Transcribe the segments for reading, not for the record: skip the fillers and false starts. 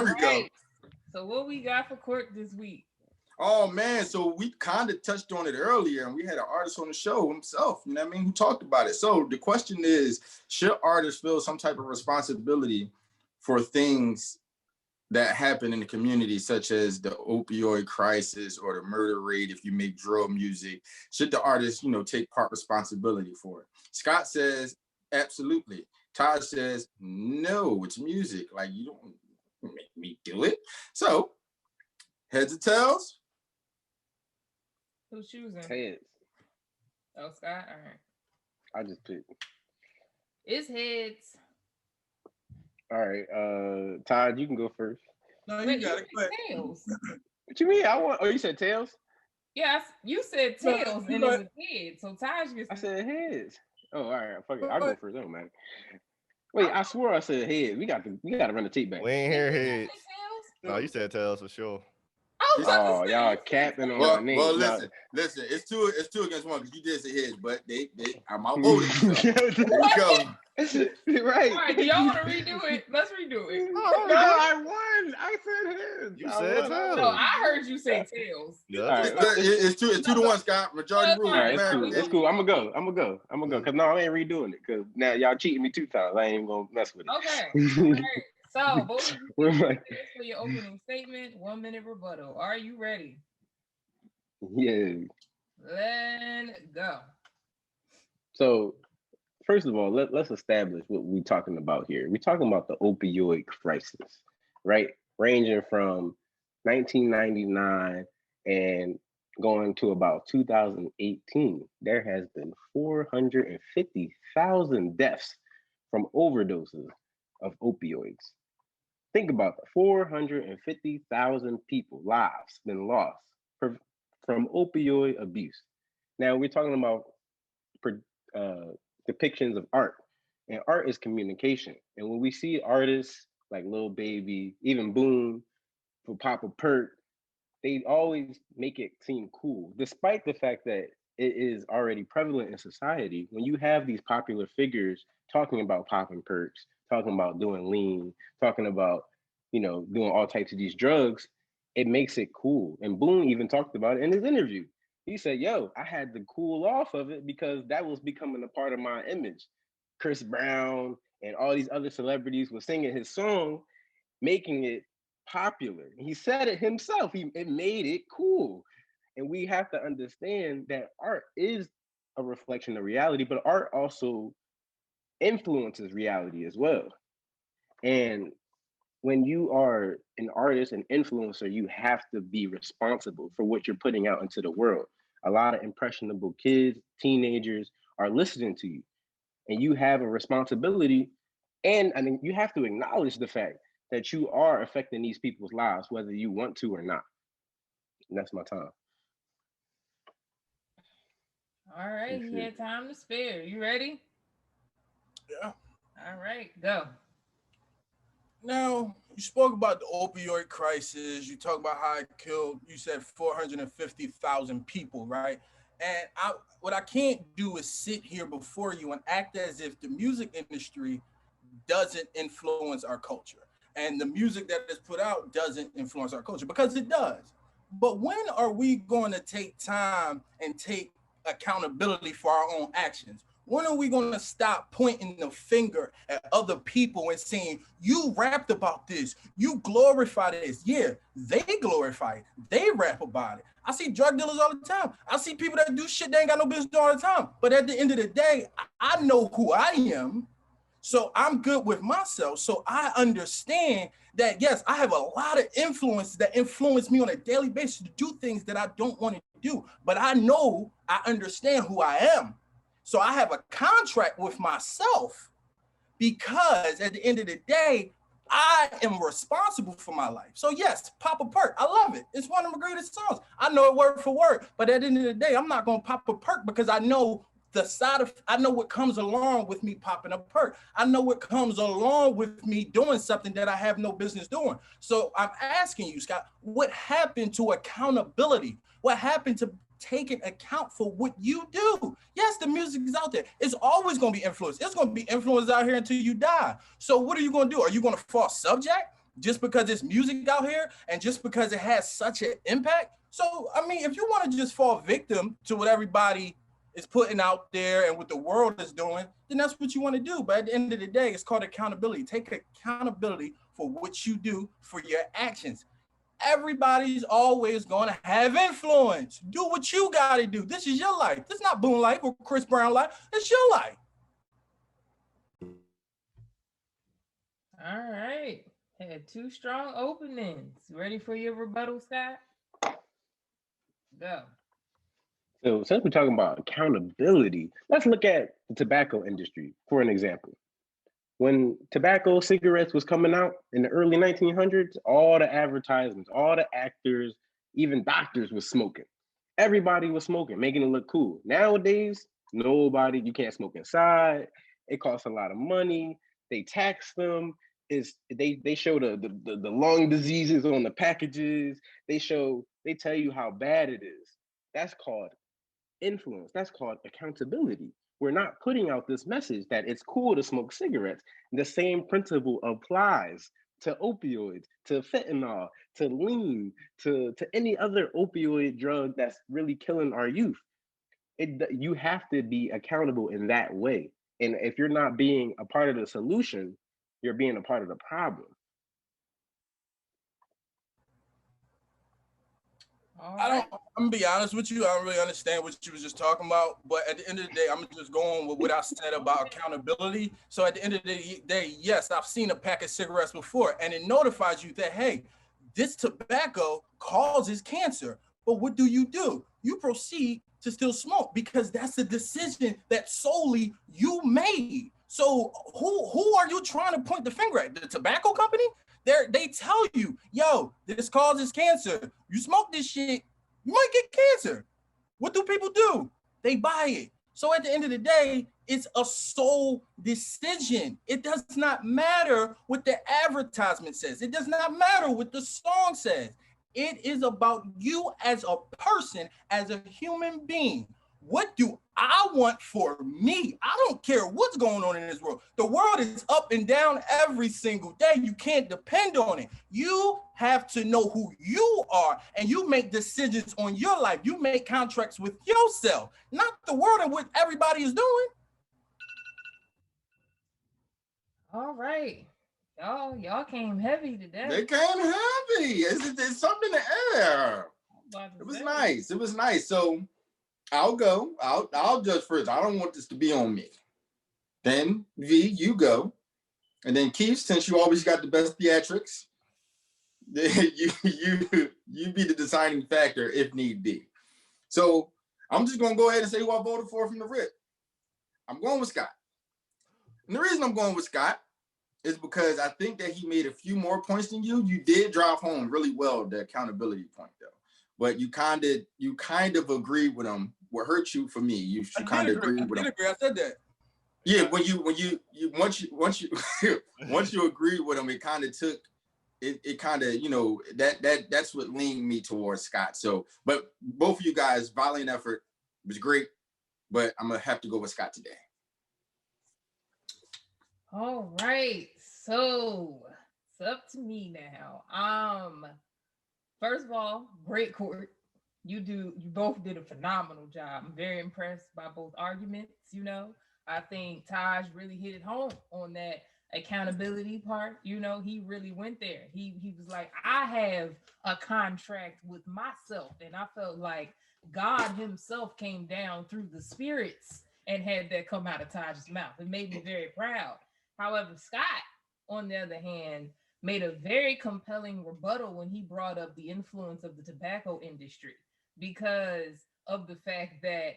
There we go. So what we got for court this week? Oh man, so we kind of touched on it earlier, and we had an artist on the show himself, you know what I mean, who talked about it. So the question is, should artists feel some type of responsibility for things that happen in the community, such as the opioid crisis or the murder rate if you make drill music? Should the artist, take part responsibility for it? Scott says, absolutely. Todd says, no, it's music. Like, you don't make me do it. So, heads or tails? Who's choosing? Heads. Oh, Scott? All right. I just picked. It's heads. All right. Todd, you can go first. No, you got it. Tails. What you mean? You said tails? Yes, you said tails and it was heads. So Taj gets. I said heads. Oh, all right. Fuck it. I'll go first. Oh man. Wait, I swore I said heads. We got to run the tape back. We ain't hear heads. No, you said tails for sure. Oh, y'all capping on my name. Well, listen. It's two against one because you did say heads, but I'm outvoted. So. There you go. Right. All right, do y'all want to redo it? Let's redo it. No, I won. I said heads. You said tails. No, I heard you say tails. Yeah. All right. It's 2-1, Scott. Majority rule. All right, it's cool. I'm gonna go. Cause no, I ain't redoing it. Cause now y'all cheating me 2 times. I ain't even gonna mess with it. Okay. All right. So both of you for your opening statement, 1 minute rebuttal. Are you ready? Yeah. Let's go. So, first of all, let's establish what we're talking about here. We're talking about the opioid crisis, right? Ranging from 1999 and going to about 2018. There has been 450,000 deaths from overdoses of opioids. Think about that. 450,000 people, lives been lost from opioid abuse. Now we're talking about depictions of art, and art is communication. And when we see artists like Lil Baby, even Boom, for Papa Perk, they always make it seem cool, despite the fact that it is already prevalent in society. When you have these popular figures talking about popping perks, talking about doing lean, talking about, doing all types of these drugs, it makes it cool. And Boone even talked about it in his interview. He said, yo, I had to cool off of it because that was becoming a part of my image. Chris Brown and all these other celebrities were singing his song, making it popular. And he said it himself. It made it cool. And we have to understand that art is a reflection of reality, but art also influences reality as well. And when you are an artist, an influencer, you have to be responsible for what you're putting out into the world. A lot of impressionable kids, teenagers are listening to you, and you have a responsibility. And I mean, you have to acknowledge the fact that you are affecting these people's lives, whether you want to or not. And that's my time. All right, you had time to spare. You ready? Yeah. All right, go. Now, you spoke about the opioid crisis. You talk about how it killed, you said 450,000 people, right? And what I can't do is sit here before you and act as if the music industry doesn't influence our culture. And the music that is put out doesn't influence our culture, because it does. But when are we going to take time and take accountability for our own actions? When are we going to stop pointing the finger at other people and saying, you rapped about this, you glorify this? Yeah, they glorify it. They rap about it. I see drug dealers all the time. I see people that do shit they ain't got no business doing all the time. But at the end of the day, I know who I am. So I'm good with myself. So I understand that, yes, I have a lot of influence that influence me on a daily basis to do things that I don't want to do. But I know, I understand who I am. So I have a contract with myself, because at the end of the day, I am responsible for my life. So yes, Papa Perk, I love it. It's one of my greatest songs. I know it word for word, but at the end of the day, I'm not going to pop a perk because I know I know what comes along with me popping a perk. I know what comes along with me doing something that I have no business doing. So I'm asking you, Scott, what happened to accountability? What happened to taking account for what you do? Yes, the music is out there. It's always going to be influenced. It's going to be influenced out here until you die. So what are you going to do? Are you going to fall subject? just because it's music out here and just because it has such an impact. So, I mean, if you want to just fall victim to what everybody is putting out there and what the world is doing, then that's what you want to do. But at the end of the day, it's called accountability. Take accountability for what you do, for your actions. Everybody's always going to have influence. Do what you got to do. This is your life. This is not Boone life or Chris Brown life. It's your life. All right. Had two strong openings. Ready for your rebuttal, Scott? Go. So since we're talking about accountability, let's look at the tobacco industry for an example. When tobacco cigarettes was coming out in the early 1900s, all the advertisements, all the actors, even doctors was smoking. Everybody was smoking, making it look cool. Nowadays, nobody, you can't smoke inside. It costs a lot of money. They tax them. They show the lung diseases on the packages. They tell you how bad it is. That's called influence. That's called accountability. We're not putting out this message that it's cool to smoke cigarettes. The same principle applies to opioids, to fentanyl, to lean, to any other opioid drug that's really killing our youth. You have to be accountable in that way. And if you're not being a part of the solution, you're being a part of the problem. I'm gonna be honest with you. I don't really understand what you was just talking about. But at the end of the day, I'm just going with what I said about accountability. So at the end of the day, yes, I've seen a pack of cigarettes before, and it notifies you that, hey, this tobacco causes cancer. But what do? You proceed to still smoke because that's a decision that solely you made. So who are you trying to point the finger at? The tobacco company? They tell you, yo, this causes cancer. You smoke this shit, you might get cancer. What do people do? They buy it. So at the end of the day, it's a sole decision. It does not matter what the advertisement says. It does not matter what the song says. It is about you as a person, as a human being. What do I want for me? I don't care what's going on in this world. The world is up and down every single day. You can't depend on it. You have to know who you are, and you make decisions on your life. You make contracts with yourself, not the world and what everybody is doing. All right. Y'all came heavy today. They came heavy. It's something in the air. It was nice. It was nice. So I'll go. I'll judge first. I don't want this to be on me. Then V, you go. And then Keith, since you always got the best theatrics, you be the deciding factor if need be. So I'm just gonna go ahead and say who I voted for from the rip. I'm going with Scott. And the reason I'm going with Scott is because I think that he made a few more points than you. You did drive home really well the accountability point though. But you kind of agreed with him. What hurt you for me, you kind of agreed with him. I said that. Yeah, when you once you agreed with him, it kind of took it kind of, that's what leaned me towards Scott. So, but both of you guys, valiant effort, was great, but I'm gonna have to go with Scott today. All right, so it's up to me now. First of all, great court. You both did a phenomenal job. I'm very impressed by both arguments. I think Taj really hit it home on that accountability part. He really went there. He was like, I have a contract with myself, and I felt like God himself came down through the spirits and had that come out of Taj's mouth. It made me very proud. However, Scott, on the other hand, made a very compelling rebuttal when he brought up the influence of the tobacco industry, because of the fact that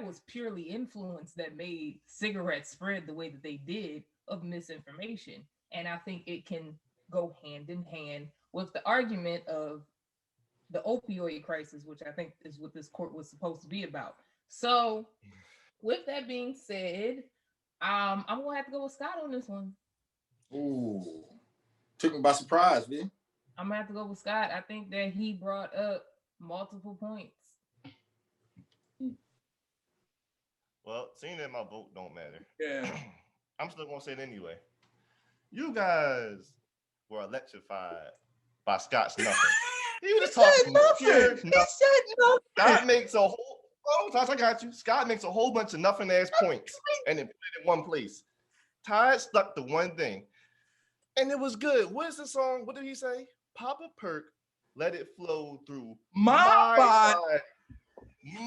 was purely influence that made cigarettes spread the way that they did, of misinformation. And I think it can go hand in hand with the argument of the opioid crisis, which I think is what this court was supposed to be about. So with that being said, I'm gonna have to go with Scott on this one. Ooh, took me by surprise, man. I'm gonna have to go with Scott. I think that he brought up multiple points. Well, seeing that my vote don't matter, Yeah, I'm still gonna say it anyway. You guys were electrified by Scott's nothing. He was He talking said pure nothing. He said nothing. Scott makes a whole. Oh, Taj, I got you. Scott makes a whole bunch of nothing ass points and then put it in one place. Taj stuck to one thing, and it was good. What is the song? What did he say? Pop a perk, let it flow through My body.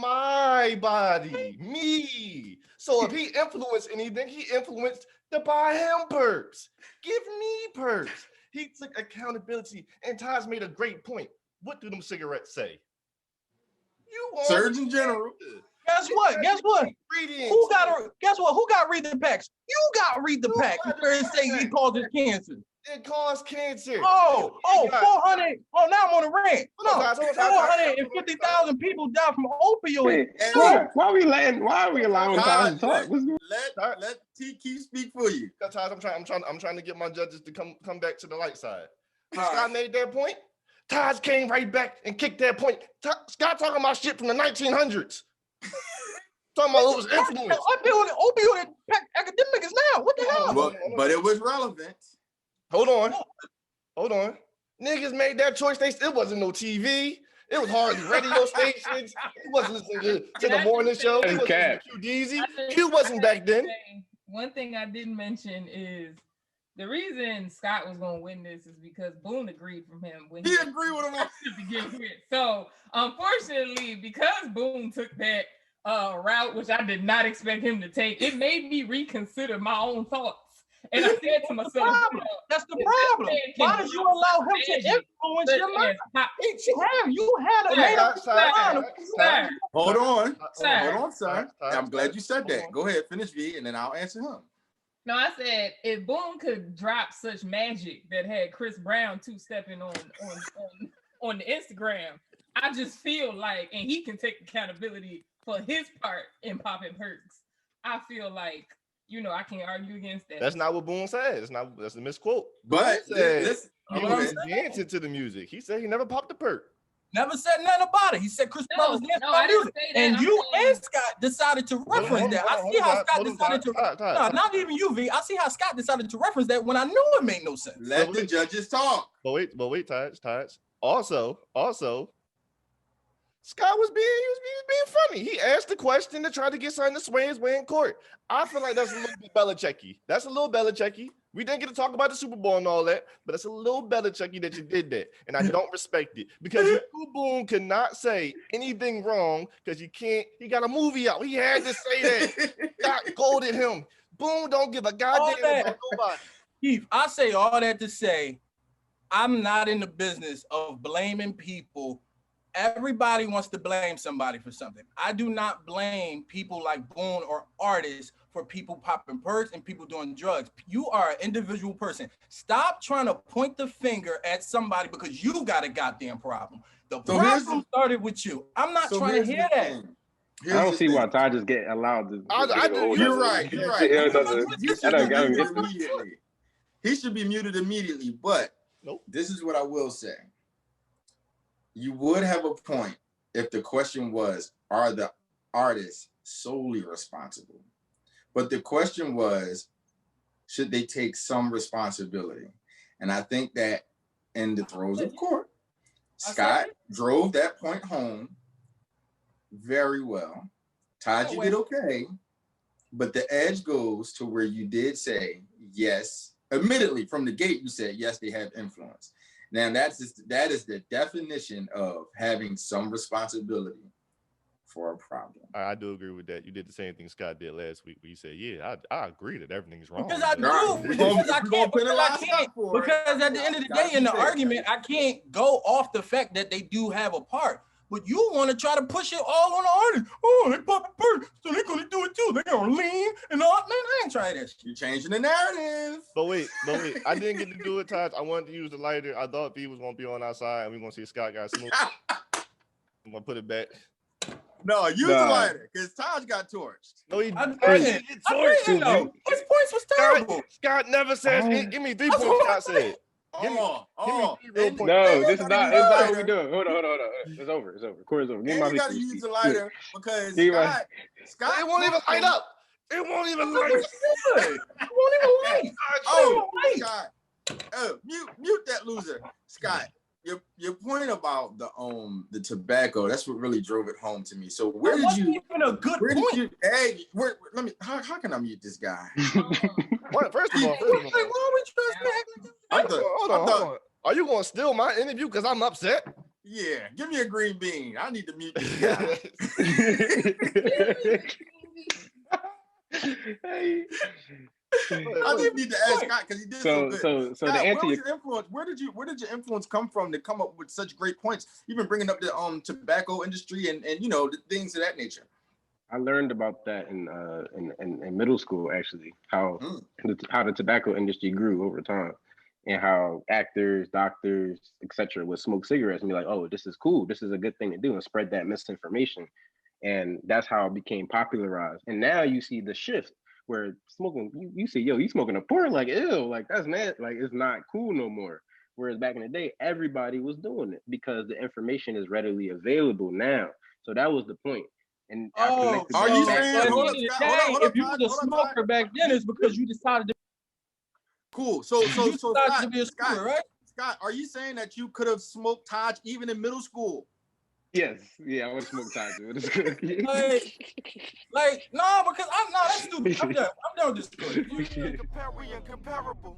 my body, me. So if he influenced anything, he influenced to buy him perks. Give me perks. He took accountability, and Taj made a great point. What do them cigarettes say? You Surgeon General. Guess what? Guess what? Who got to guess what? Who got to read the packs? You got to read the pack where it say it causes cancer. It caused cancer. 400. Oh, now I'm on a rant. No, 450,000 people died from opioids. Hey, why are we allowing Taj to talk? Let T keep speak for you. Taj, I'm trying to get my judges to come back to the light side. Scott made that point. Taj came right back and kicked that point. Scott talking about shit from the 1900s. Talking about it was influence. Opioid academic is now. What the hell? But it was relevant. Hold on. Niggas made that choice. It wasn't no TV. It was hardly radio stations. It wasn't listening to the morning show. It wasn't listening to Q-Deezy. Q wasn't back then. One thing I didn't mention is the reason Scott was going to win this is because Boone agreed from him when he agreed with him to begin with. So unfortunately, because Boone took that route, which I did not expect him to take, it made me reconsider my own thoughts. And I said to myself, that's the problem. Why did you allow him to influence your life? You had a made up plan. Hold on, sir. I'm glad you said that. Go ahead, finish V, and then I'll answer him. No, I said if Boone could drop such magic that had Chris Brown two-stepping on the Instagram, I just feel like, and he can take accountability for his part in popping perks. I feel like, I can't argue against that. That's not what Boone said. That's a misquote. But listen, he was dancing to the music. He said he never popped a perk. Never said nothing about it. He said Chris Brown was dancing to my music. And you and Scott decided to reference that. I see how Scott decided to. No, not even you, V. I see how Scott decided to reference that when I knew it made no sense. Let the judges talk. But wait, Taj. Also, Scott was being funny. He asked the question to try to get something to sway his way in court. I feel like that's a little bit Belichicky. We didn't get to talk about the Super Bowl and all that, but it's a little Belichicky that you did that, and I don't respect it because you Boone could not say anything wrong because you can't. He got a movie out. He had to say that. Scott golded him. Boone don't give a goddamn about nobody. Keith, I say all that to say, I'm not in the business of blaming people. Everybody wants to blame somebody for something. I do not blame people like Boone or artists for people popping perks and people doing drugs. You are an individual person. Stop trying to point the finger at somebody because you got a goddamn problem. The problem started with you. I'm not trying to hear that. I don't see why Ty just get allowed to. You're right. He should be muted immediately. But this is what I will say. You would have a point if the question was, are the artists solely responsible? But the question was, should they take some responsibility? And I think that in the throes of court, Scott drove that point home very well. Taj, you did okay. But the edge goes to where you did say, yes, admittedly, from the gate, you said, yes, they have influence. Now, that is the definition of having some responsibility for a problem. I do agree with that. You did the same thing Scott did last week where you said, yeah, I agree that everything's wrong. Because I do. Because I can't. Because at the end of the day, in the argument, I can't go off the fact that they do have a part. But you want to try to push it all on the artist. Oh, they pop a perk, so they're going to do it too. They're going to lean and all. Man, I ain't trying that shit. You're changing the narrative. But wait. I didn't get to do it, Taj. I wanted to use the lighter. I thought B was going to be on our side, and we're going to see Scott got smooth. I'm going to put it back. No, use the lighter, because Taj got torched. No, he didn't. His points was terrible. Scott never says, give me 3 points, Scott said. No, this is not what we're doing. Hold on. It's over. Court is over. You got to use the lighter because Scott, it won't even light up. It won't even light. It won't even light. Oh, God. Mute that loser, Scott. Your point about the tobacco, that's what really drove it home to me. So where did you even a good where point. did you hey where let me how can I mute this guy? First of all, hold on. Are you gonna steal my interview because I'm upset? Yeah, give me a green bean. I need to mute this guy. I just need to ask Scott because he did so good. So Scott, to answer your influence? Where did your influence come from to come up with such great points? Even bringing up the tobacco industry and you know the things of that nature. I learned about that in middle school actually, how the tobacco industry grew over time, and how actors, doctors, etc. would smoke cigarettes and be like, "Oh, this is cool. This is a good thing to do," and spread that misinformation. And that's how it became popularized. And now you see the shift where smoking, you say, yo, you smoking a port, like, ew, like that's mad, like it's not cool no more. Whereas back in the day, everybody was doing it because the information is readily available now. So that was the point. And are you saying, hold up, if you was a smoker back then, it's because you decided to. Cool. So Scott, to be a schooler, right? Scott, are you saying that you could have smoked Taj even in middle school? Yes, yeah, I would smoke Taj. Like, no, because that's stupid. I'm done with this story. Incomparable.